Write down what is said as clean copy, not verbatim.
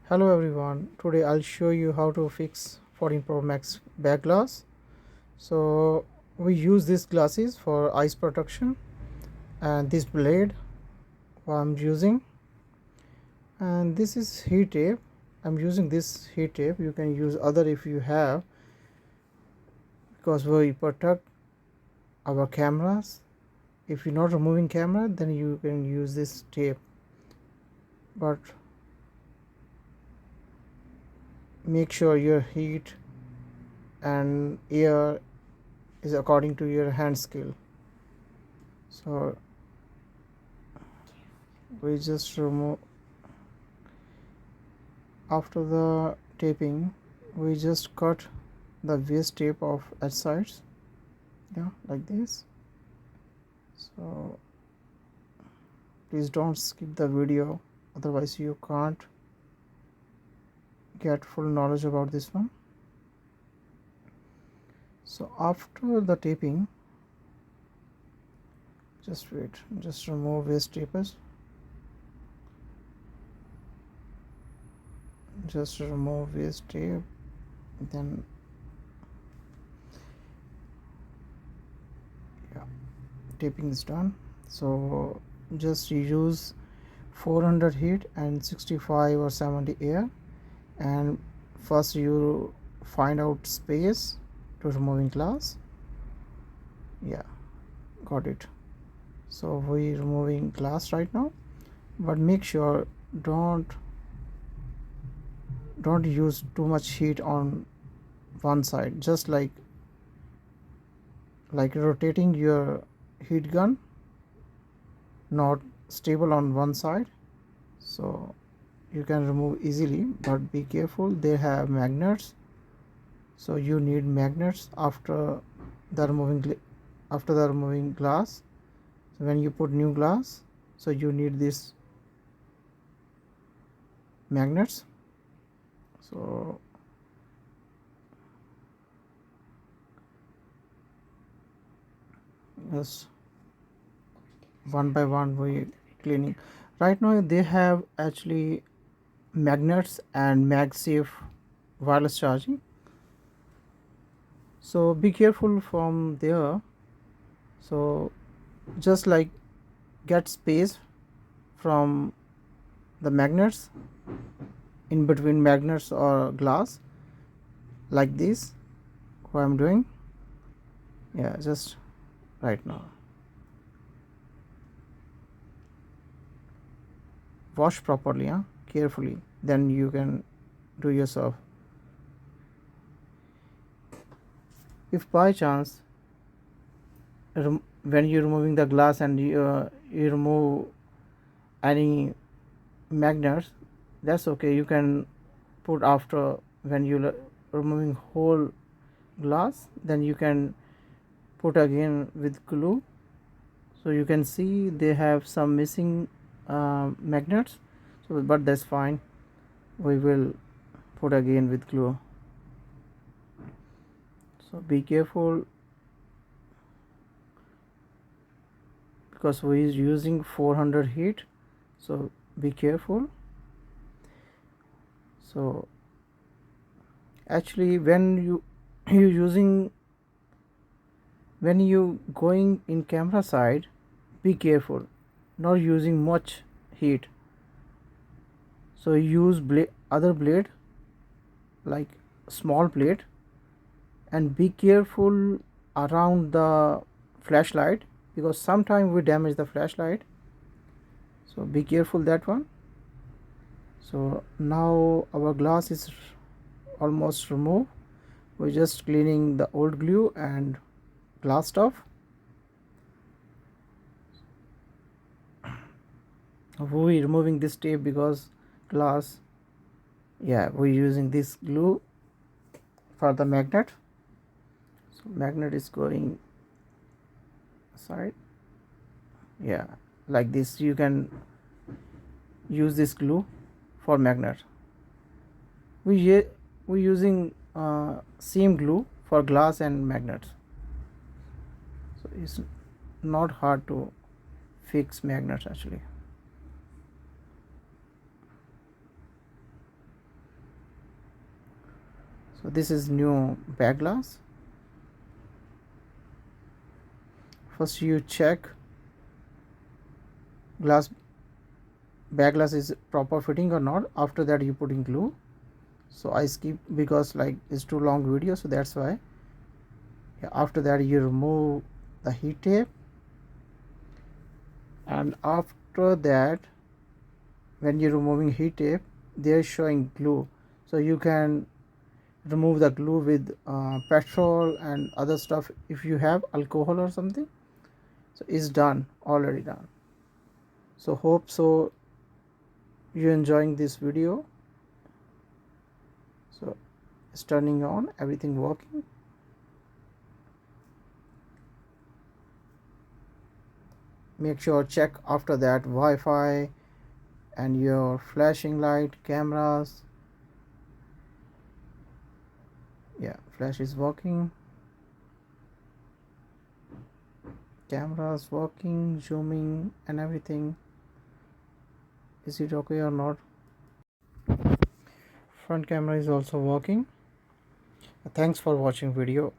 Hello everyone, today I'll show you how to fix 14 Pro Max back glass. So we use these glasses for eyes protection, and this blade I'm using, and this is heat tape. I'm using this heat tape. You can use other if you have, because we protect our cameras. If you're not removing camera, then you can use this tape, but make sure your heat and air is according to your hand skill. So we just remove, after the taping we just cut the waste tape of at sides, yeah, like this. So please don't skip the video, otherwise you can't get full knowledge about this one. So after the taping, just wait, just remove waste tapes, just remove waste tape, then yeah, taping is done. So just use 400 heat and 65 or 70 air, and first you find out space to removing glass. Yeah, got it. So we removing glass right now, but make sure don't use too much heat on one side, just like rotating your heat gun, not stable on one side, so you can remove easily, but be careful, they have magnets, so you need magnets after the removing glass. So when you put new glass, so you need these magnets. So yes, one by one we cleaning. Right now they have actually magnets and MagSafe wireless charging, so be careful from there. So just like get space from the magnets, in between magnets or glass, like this what I'm doing. Yeah, just right now wash properly, carefully, then you can do yourself. If by chance when you're removing the glass and you remove any magnets, that's okay, you can put after, when you removing whole glass, then you can put again with glue. So you can see they have some missing magnets, so but that's fine, we will put again with glue. So be careful, because we is using 400 heat, so be careful. So actually when you using, when you going in camera side, be careful not using much heat. So use other blade, like small blade, and be careful around the flashlight, because sometimes we damage the flashlight, so be careful that one. So now our glass is almost removed, we're just cleaning the old glue and glass stuff. We're removing this tape because glass, yeah, we're using this glue for the magnet, so magnet is going side, yeah, like this. You can use this glue for magnet. We're using same glue for glass and magnets, so it's not hard to fix magnets actually. So this is new back glass. First you check back glass is proper fitting or not. After that you put in glue. So I skip because like it's too long video, so that's why. Yeah, after that you remove the heat tape, and after that when you're removing heat tape they're showing glue, so you can remove the glue with petrol and other stuff. If you have alcohol or something, so it's done, already done. So hope so you're enjoying this video. So it's turning on, everything working. Make sure check after that Wi-Fi and your flashing light, cameras. Yeah, flash is working, cameras working, zooming and everything. Is it okay or not? Front camera is also working. Thanks for watching video.